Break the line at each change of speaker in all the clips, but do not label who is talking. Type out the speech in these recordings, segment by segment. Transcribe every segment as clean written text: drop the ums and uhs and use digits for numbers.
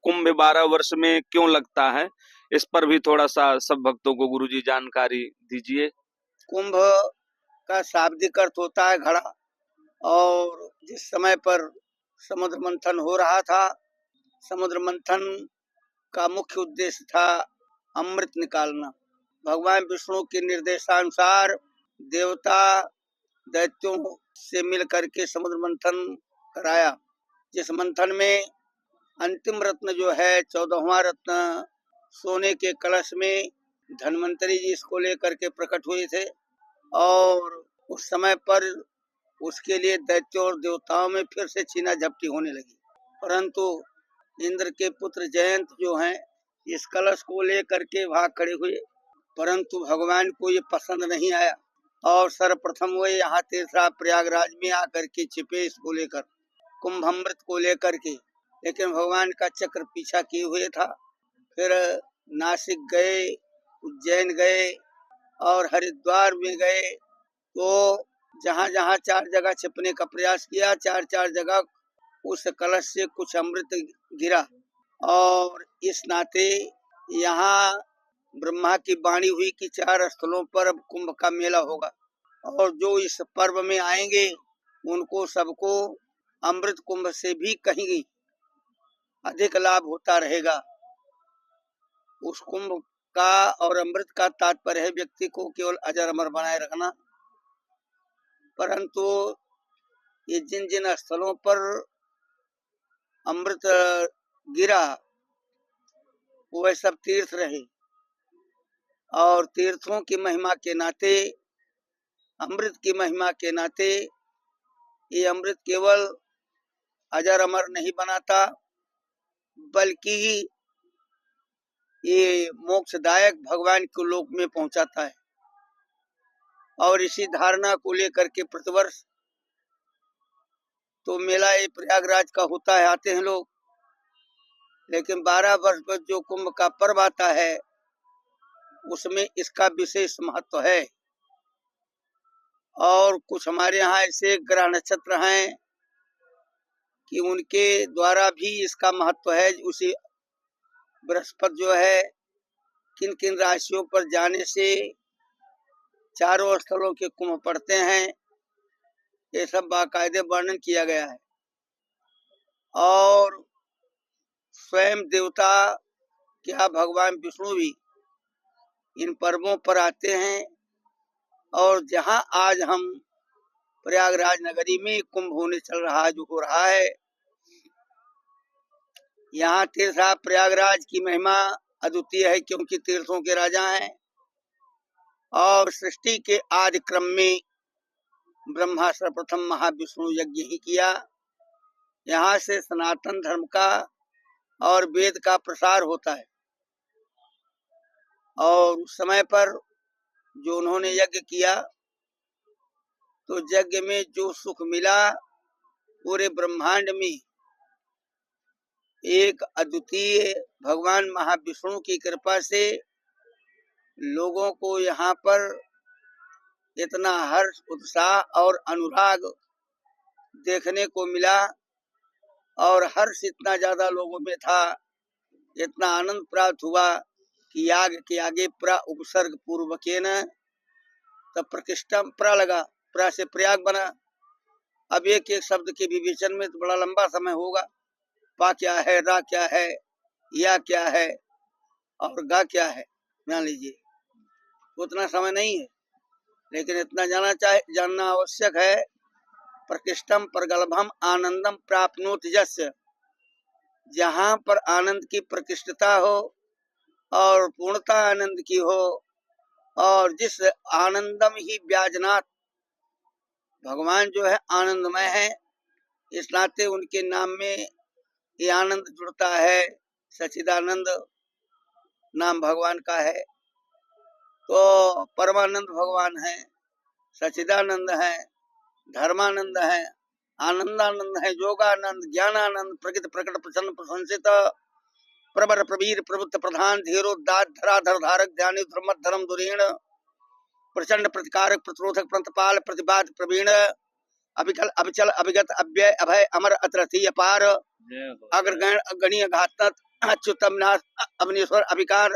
कुंभ 12 वर्ष में क्यों लगता है, इस पर भी थोड़ा सा सब भक्तों को गुरुजी जानकारी दीजिए।
कुंभ का शाब्दिक अर्थ होता है घड़ा, और जिस समय पर समुद्र मंथन हो रहा था, समुद्र मंथन का मुख्य उद्देश्य था अमृत निकालना। भगवान विष्णु के निर्देशानुसार देवता दैत्यों से मिल करके समुद्र मंथन कराया, जिस मंथन में अंतिम रत्न जो है 14वां रत्न सोने के कलश में धन्वंतरी जी इसको लेकर के प्रकट हुए थे। और उस समय पर उसके लिए दैत्यों और देवताओं में फिर से छीना झपटी होने लगी, परंतु इंद्र के पुत्र जयंत जो हैं इस कलश को लेकर के भाग खड़े हुए, परंतु भगवान को ये पसंद नहीं आया और सर्वप्रथम वो यहाँ तीसरा प्रयागराज में आकर के छिपे इसको लेकर, कुंभमृत को लेकर के। लेकिन भगवान का चक्र पीछा किए हुए था। फिर नासिक गए, उज्जैन गए और हरिद्वार में गए, तो जहाँ जहाँ 4 जगह छिपने का प्रयास किया, 4 जगह उस कलश से कुछ अमृत गिरा। और इस नाते यहाँ ब्रह्मा की वाणी हुई कि 4 स्थलों पर अब कुंभ का मेला होगा, और जो इस पर्व में आएंगे उनको सबको अमृत कुंभ से भी कहीं अधिक लाभ होता रहेगा। उस कुंभ का और अमृत का तात्पर्य है व्यक्ति को केवल अजर अमर बनाए रखना, परंतु ये जिन जिन स्थलों पर अमृत गिरा वह सब तीर्थ रहे, और तीर्थों की महिमा के नाते, अमृत की महिमा के नाते ये अमृत केवल अजर अमर नहीं बनाता, बल्कि ये मोक्षदायक भगवान के लोक में पहुंचाता है। और इसी धारणा को लेकर के प्रतिवर्ष तो मेला ये प्रयागराज का होता है, आते हैं लोग, लेकिन 12 वर्ष पर जो कुंभ का पर्व आता है उसमें इसका विशेष महत्व है। और कुछ हमारे यहाँ ऐसे ग्रह नक्षत्र हैं कि उनके द्वारा भी इसका महत्व है। उसी बृहस्पति जो है किन किन राशियों पर जाने से चारों स्थलों के कुंभ पड़ते हैं, ये सब बाकायदे वर्णन किया गया है। और स्वयं देवता क्या भगवान विष्णु भी इन पर्वों पर आते हैं। और जहां आज हम प्रयागराज नगरी में कुंभ होने चल रहा है, जो हो रहा है, यहाँ तीर्था प्रयागराज की महिमा अद्वितीय है, क्योंकि तीर्थों के राजा हैं। और सृष्टि के आदि क्रम में ब्रह्मा सर्वप्रथम महाविष्णु यज्ञ ही किया। यहाँ से सनातन धर्म का और वेद का प्रसार होता है। और उस समय पर जो उन्होंने यज्ञ किया, तो यज्ञ में जो सुख मिला पूरे ब्रह्मांड में एक अद्वितीय भगवान महाविष्णु की कृपा से लोगों को यहाँ पर इतना हर्ष, उत्साह और अनुराग देखने को मिला। और हर्ष इतना ज्यादा लोगों में था, इतना आनंद प्राप्त हुआ कि याग के आगे प्रा उपसर्ग पूर्वकेन तब प्रकृष्टम प्रा लगा, प्रा से प्रयाग बना। अब एक एक शब्द के विवेचन में तो बड़ा लंबा समय होगा। पा क्या है, रा क्या है, या क्या है और गा क्या है, जान लीजिए, उतना समय नहीं है। लेकिन इतना जानना आवश्यक है, प्रकृष्टम परगलभम आनंदम प्राप्नोत यस्य, जहाँ पर आनंद की प्रकृष्टता हो और पूर्णता आनंद की हो, और जिस आनंदम ही ब्याजनाथ, भगवान जो है आनंदमय है, इस नाते उनके नाम में ये आनंद जुड़ता है। सच्चिदानंद नाम भगवान का है, तो परमानंद भगवान है, सच्चिदानंद है, धर्मानंद है, आनंदानंद है, योगानंद, ज्ञानानंद, प्रकृत प्रकट प्रसन्न प्रशंसित प्रबर प्रवीर प्रबुद्ध प्रधान धीरोदात धराधर धारक ध्यानी धर्म धर्म दुरीण प्रचंड प्रतिकारक प्रतिरोधक प्रंतपाल प्रतिबाद प्रवीण अभिकल अभिचल अभिगत अव्यय अभय अमर अतरथी अपार अग्रगण गणीय घातक अच्युतम नाथ अवनीश्वर अभिकार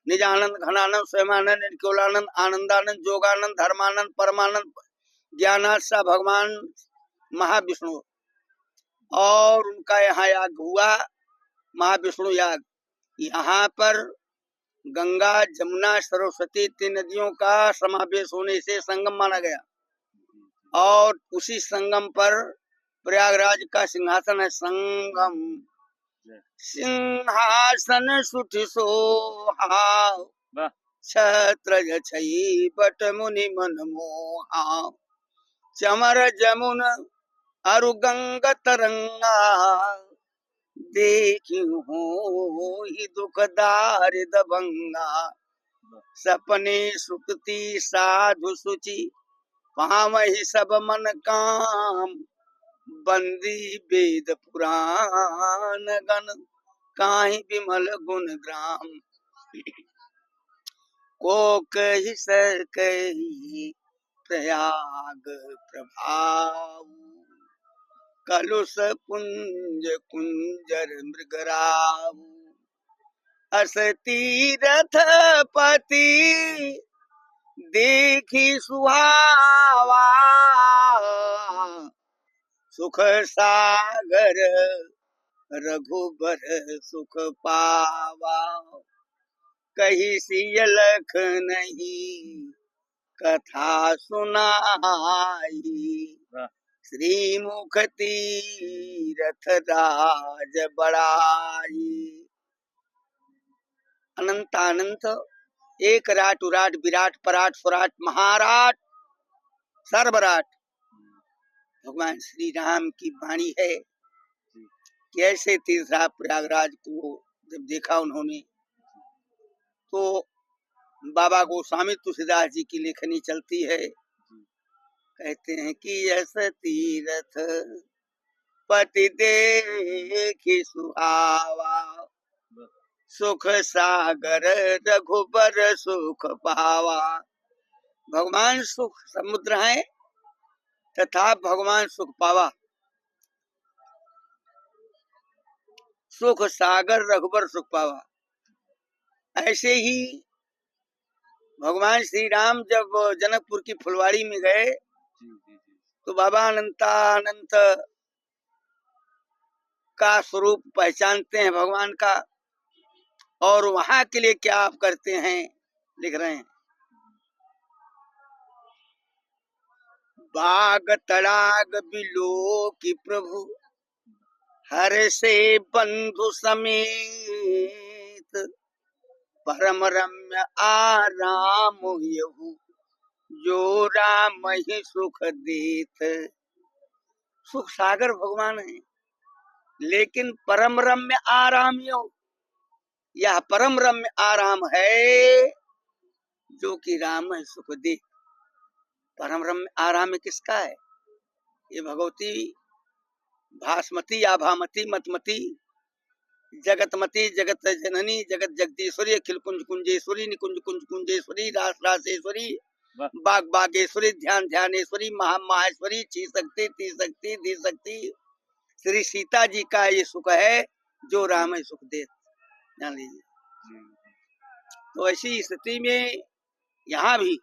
निजानंद घनानंद स्वयमानंद निकोलानंद आनंदानंद जोगानंद धर्मानंद परमानंद ज्ञानाथ सा भगवान महाविष्णु। और उनका यहाँ याग हुआ, महाविष्णु याग। यहाँ पर गंगा जमुना सरस्वती 3 नदियों का समावेश होने से संगम माना गया। और उसी संगम पर प्रयागराज का सिंहासन है। संगम सिंहासन सुठ सोहा, छत्र छई बट मुनि मन मोहा। चमर जमुन अरु गंग तरंगा, देखी हो ही दुखदार दबंगा। सपने सुक्ति साधु सुचि, पावहि सब मन काम। बंदी वेद पुराण गण, काहि विमल गुण ग्राम। को कहि सर कहि प्रयाग प्रभाव, कलुष पुंज कुंजर मृगराव। अस तीरथ पति देखी सुहावा, सुख सागर रघुबर सुख पावा। कही सिय लख नहीं कथा सुनाई, श्री मुख तीरथ राज बड़ाई। अनंतानंत एक राट उराट विराट पराट स्वराट महाराट सर्वराट भगवान श्री राम की वाणी है। कैसे तीर्था प्रयागराज को जब देखा उन्होंने, तो बाबा गोस्वामी तुलसीदास जी की लेखनी चलती है। कहते हैं कि यस तीरथ पति देखि सुहावा, सुख सागर रघुबर सुख पावा। भगवान सुख समुद्र है तथा भगवान सुख पावा। सुख सागर रघुबर सुख पावा। ऐसे ही भगवान श्री राम जब जनकपुर की फुलवाड़ी में गए, तो बाबा अनंतानंत का स्वरूप पहचानते हैं भगवान का। और वहां के लिए क्या आप करते हैं, लिख रहे हैं। बाग तड़ाग बिलो की प्रभु, हर से बंधु समेत। परम रम्य आराम यहु, जो राम ही सुख देत। सुख सागर भगवान है, लेकिन परम रम्य आराम यहु, यह परम रम्य आराम है जो कि राम है सुख दे। परम रम्य आराम किसका है? ये भगवती भास्मती आभामती मतमती जगतमती जगत जननी जगत जगदीश्वरी अखिल कुंज कुंजेश्वरी निकुंज कुंज कुंजेश्वरी रास रासेश्वरी बाग बागेश्वरी ध्यान ध्यानेश्वरी महामाहेश्वरी ची शक्ति ती शक्ति धी शक्ति। श्री सीता जी का ये सुख है जो राम है सुख दे, जान लीजिए। तो ऐसी स्थिति में यहाँ भी,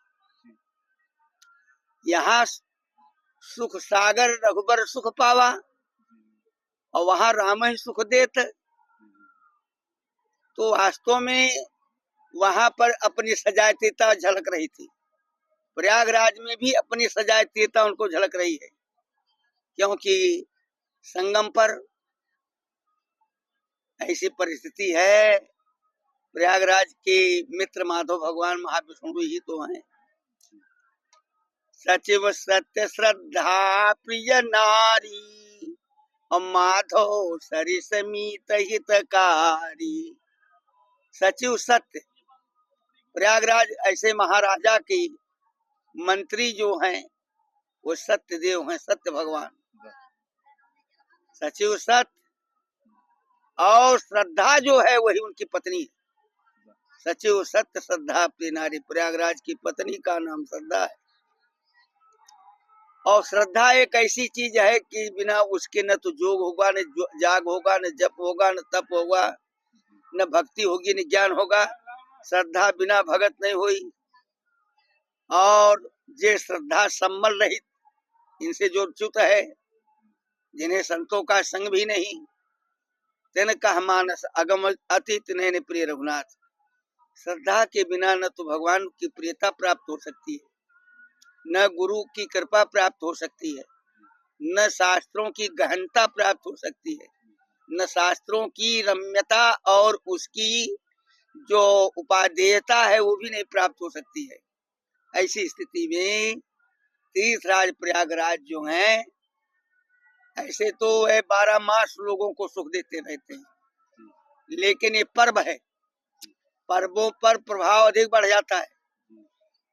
यहाँ सुख सागर रघुबर सुख पावा और वहां राम ही सुख देत। तो वास्तव में वहां पर अपनी सजातीयता झलक रही थी। प्रयागराज में भी अपनी सजातीयता उनको झलक रही है, क्योंकि संगम पर ऐसी परिस्थिति है। प्रयागराज के मित्र माधव भगवान महाविष्णु ही तो हैं। सचिव सत्य श्रद्धा प्रिय नारी, और माधव सरिसमीत हितकारी। सचिव सत्य, प्रयागराज ऐसे महाराजा के मंत्री जो हैं वो सत्य देव हैं, सत्य भगवान। सचिव सत्य और श्रद्धा जो है वही उनकी पत्नी है। सचिव सत्य श्रद्धा प्रिय नारी, प्रयागराज की पत्नी का नाम श्रद्धा है। और श्रद्धा एक ऐसी चीज है कि बिना उसके न तो जोग होगा, न जाग होगा, न जप होगा, न तप होगा, न भक्ति होगी न ज्ञान होगा। श्रद्धा बिना भगत नहीं हुई। और जे श्रद्धा सम्मल रहित, इनसे जो च्युत है, जिन्हें संतों का संग भी नहीं, तेन कह मानस अगम अति तिन्हें प्रिय रघुनाथ। श्रद्धा के बिना न तो भगवान की प्रियता प्राप्त हो सकती है, न गुरु की कृपा प्राप्त हो सकती है, न शास्त्रों की गहनता प्राप्त हो सकती है, न शास्त्रों की रम्यता और उसकी जो उपादेयता है वो भी नहीं प्राप्त हो सकती है। ऐसी स्थिति में तीर्थराज प्रयागराज जो हैं, ऐसे तो वह 12 मास लोगों को सुख देते रहते हैं, लेकिन ये पर्व है, पर्वों पर प्रभाव अधिक बढ़ जाता है।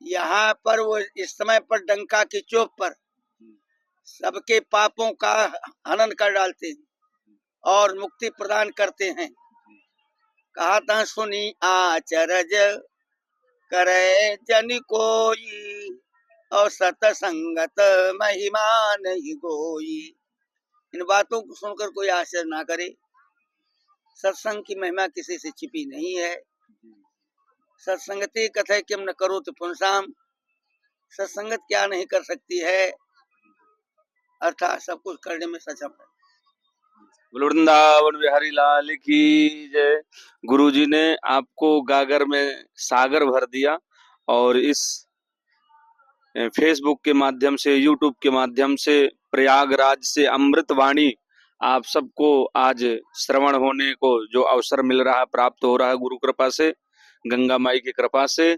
यहाँ पर वो इस समय पर डंका की चोट पर सबके पापों का हनन कर डालते हैं और मुक्ति प्रदान करते हैं। कहा था सुनी आचरज करे जन कोई, और सतसंगत महिमा नहीं कोई। इन बातों को सुनकर कोई आश्चर्य ना करे। सत्संग की महिमा किसी से छिपी नहीं है। सत्संगति कथय किम न करो तो पुंसाम, सत्संगत क्या नहीं कर सकती है, अर्थात सब कुछ करने में सक्षम है।
वृंदावन बिहारी लाल की जय। गुरुजी ने आपको गागर में सागर भर दिया और इस फेसबुक के माध्यम से, यूट्यूब के माध्यम से प्रयागराज से अमृत वाणी आप सबको आज श्रवण होने को जो अवसर मिल रहा है, प्राप्त हो रहा है गुरु कृपा से, गंगा माई की कृपा से।